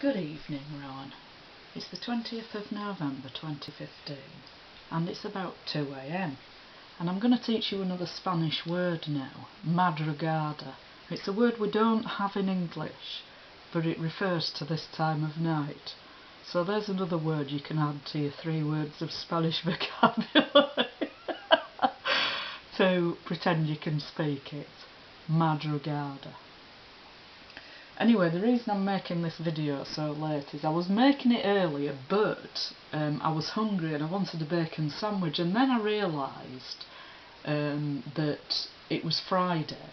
Good evening, Rowan. It's the 20th of November 2015 and it's about 2 AM and I'm going to teach you another Spanish word now, madrugada. It's a word we don't have in English, but it refers to this time of night. So there's another word you can add to your 3 words of Spanish vocabulary to pretend you can speak it. Madrugada. Anyway, the reason I'm making this video so late is I was making it earlier, but I was hungry and I wanted a bacon sandwich, and then I realised that it was Friday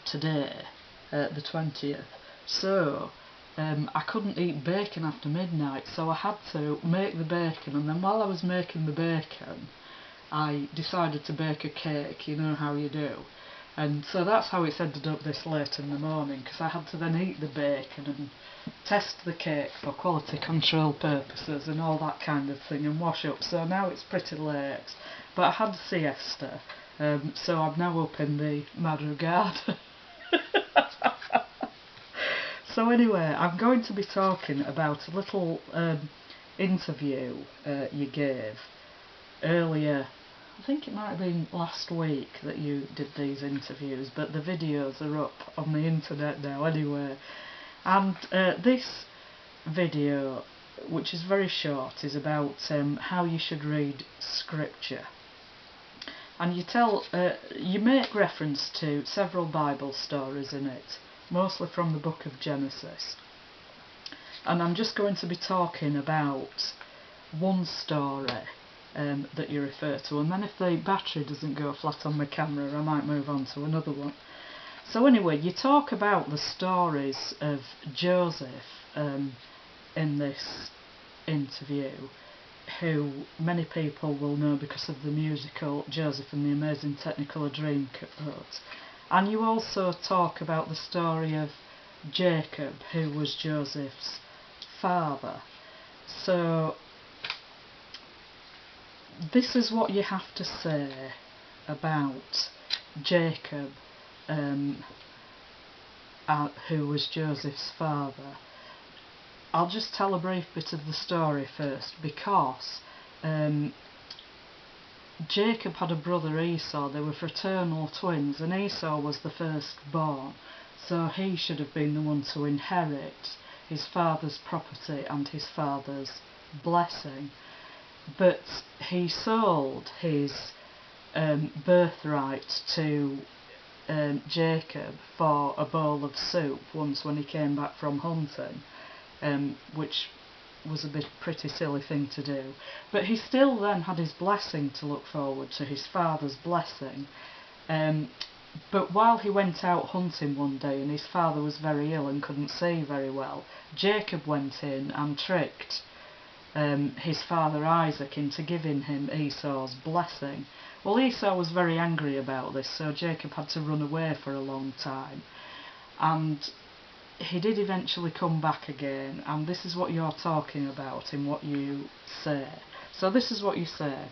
today, the 20th, so I couldn't eat bacon after midnight, so I had to make the bacon, and then while I was making the bacon I decided to bake a cake, you know how you do. And so that's how it's ended up this late in the morning, because I had to then eat the bacon and test the cake for quality control purposes and all that kind of thing and wash up. So now it's pretty late, but I had a siesta, so I'm now up in the madrugada. So anyway, I'm going to be talking about a little interview you gave earlier. I think it might have been last week that you did these interviews, but the videos are up on the internet now anyway. And this video, which is very short, is about how you should read scripture. And you make reference to several Bible stories in it, mostly from the book of Genesis. And I'm just going to be talking about one story that you refer to, and then if the battery doesn't go flat on my camera I might move on to another one. So anyway, you talk about the stories of Joseph in this interview, who many people will know because of the musical Joseph and the Amazing Technicolor Dreamcoat, and you also talk about the story of Jacob, who was Joseph's father. So this is what you have to say about Jacob, who was Joseph's father. I'll just tell a brief bit of the story first, because Jacob had a brother Esau. They were fraternal twins, and Esau was the firstborn, so he should have been the one to inherit his father's property and his father's blessing. But he sold his birthright to Jacob for a bowl of soup once when he came back from hunting, which was a pretty silly thing to do. But he still then had his blessing to look forward to, his father's blessing. But while he went out hunting one day and his father was very ill and couldn't see very well, Jacob went in and tricked his father Isaac into giving him Esau's blessing. Well, Esau was very angry about this, so Jacob had to run away for a long time, and he did eventually come back again, and this is what you're talking about in what you say. So this is what you say.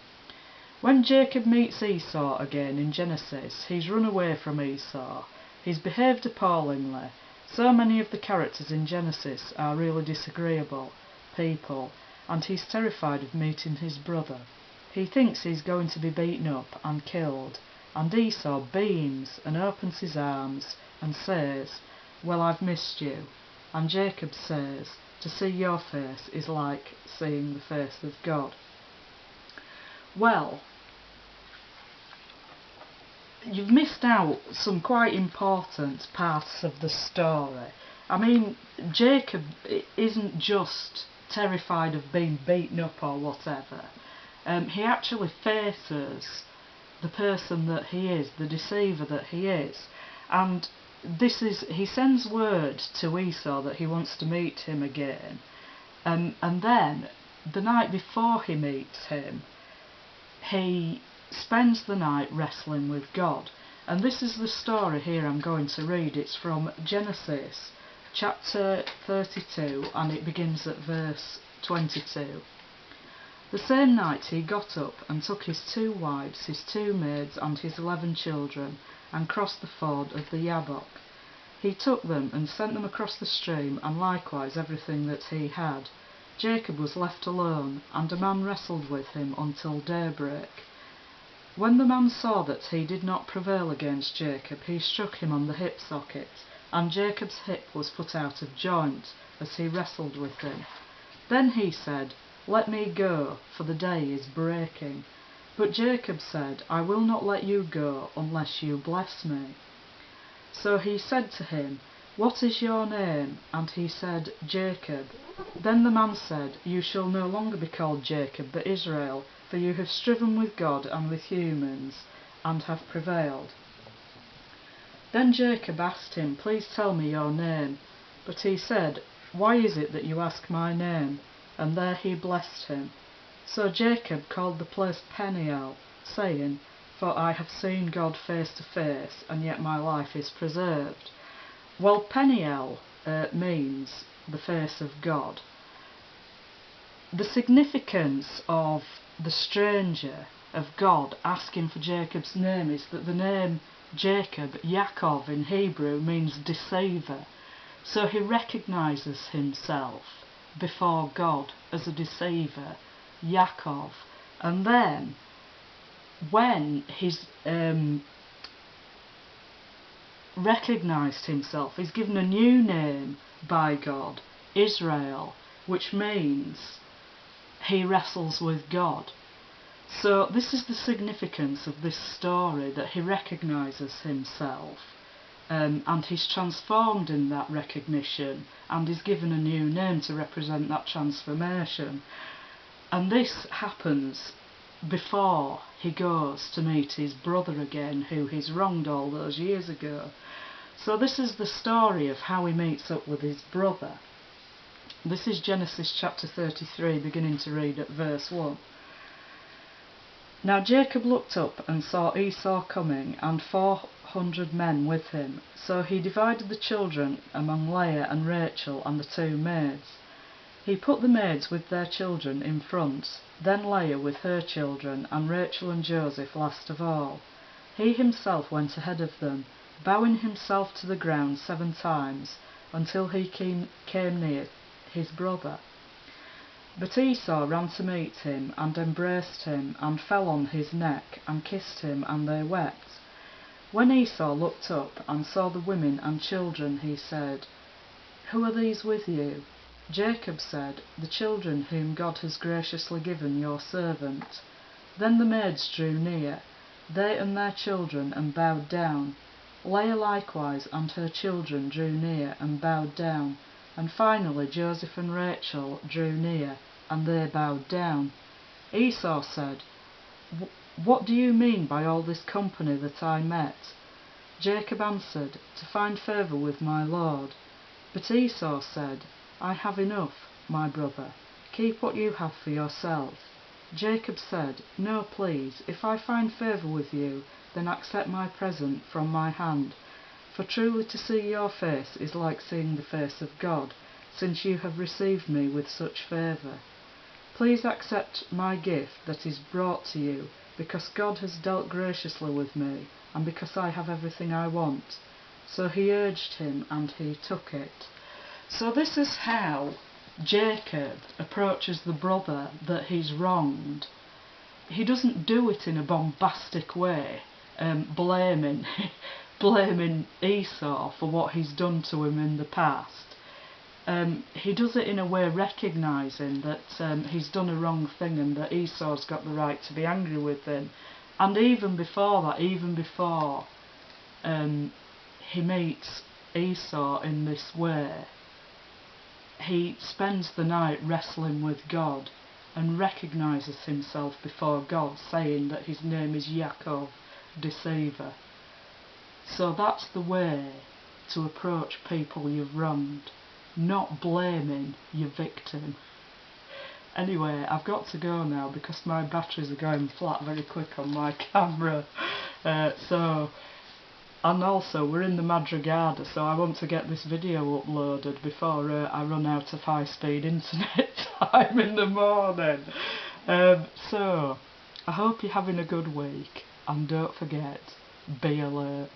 When Jacob meets Esau again in Genesis, he's run away from Esau. He's behaved appallingly. So many of the characters in Genesis are really disagreeable people, and he's terrified of meeting his brother. He thinks he's going to be beaten up and killed, and Esau beams and opens his arms and says, "Well, I've missed you." And Jacob says, "To see your face is like seeing the face of God." Well, you've missed out some quite important parts of the story. I mean, Jacob isn't just terrified of being beaten up or whatever. He actually faces the person that he is, the deceiver that he is, and he sends word to Esau that he wants to meet him again, and then the night before he meets him, he spends the night wrestling with God. And this is the story here I'm going to read. It's from Genesis chapter 32, and it begins at verse 22. The same night he got up and took his 2 wives, his 2 maids, and his 11 children, and crossed the ford of the Jabbok. He took them and sent them across the stream, and likewise everything that he had. Jacob was left alone, and a man wrestled with him until daybreak. When the man saw that he did not prevail against Jacob, he struck him on the hip socket, and Jacob's hip was put out of joint as he wrestled with him. Then he said, "Let me go, for the day is breaking." But Jacob said, "I will not let you go unless you bless me." So he said to him, "What is your name?" And he said, "Jacob." Then the man said, "You shall no longer be called Jacob, but Israel, for you have striven with God and with humans, and have prevailed." Then Jacob asked him, "Please tell me your name." But he said, "Why is it that you ask my name?" And there he blessed him. So Jacob called the place Peniel, saying, "For I have seen God face to face, and yet my life is preserved." Well, Peniel means the face of God. The significance of the stranger, of God, asking for Jacob's name is that the name Jacob, Yaakov in Hebrew, means deceiver. So he recognises himself before God as a deceiver, Yaakov. And then, when he's recognised himself, he's given a new name by God, Israel, which means he wrestles with God. So this is the significance of this story, that he recognises himself, and he's transformed in that recognition, and is given a new name to represent that transformation. And this happens before he goes to meet his brother again, who he's wronged all those years ago. So this is the story of how he meets up with his brother. This is Genesis chapter 33, beginning to read at verse 1. Now Jacob looked up and saw Esau coming, and 400 men with him. So he divided the children among Leah and Rachel and the 2 maids. He put the maids with their children in front, then Leah with her children, and Rachel and Joseph last of all. He himself went ahead of them, bowing himself to the ground 7 times, until he came near his brother. But Esau ran to meet him, and embraced him, and fell on his neck, and kissed him, and they wept. When Esau looked up, and saw the women and children, he said, "Who are these with you?" Jacob said, "The children whom God has graciously given your servant." Then the maids drew near, they and their children, and bowed down. Leah likewise and her children drew near, and bowed down. And finally Joseph and Rachel drew near, and they bowed down. Esau said, "What do you mean by all this company that I met?" Jacob answered, "To find favour with my lord." But Esau said, "I have enough, my brother. Keep what you have for yourself." Jacob said, "No, please, if I find favour with you, then accept my present from my hand. For truly to see your face is like seeing the face of God, since you have received me with such favour. Please accept my gift that is brought to you, because God has dealt graciously with me, and because I have everything I want." So he urged him, and he took it. So this is how Jacob approaches the brother that he's wronged. He doesn't do it in a bombastic way, blaming Esau for what he's done to him in the past. He does it in a way recognising that he's done a wrong thing, and that Esau's got the right to be angry with him. And even before that, even before he meets Esau in this way, he spends the night wrestling with God and recognises himself before God, saying that his name is Yaakov, Deceiver. So that's the way to approach people you've wronged, not blaming your victim. Anyway, I've got to go now because my batteries are going flat very quick on my camera. And also we're in the Madrugada, so I want to get this video uploaded before I run out of high-speed internet time in the morning. So I hope you're having a good week, and don't forget, be alert.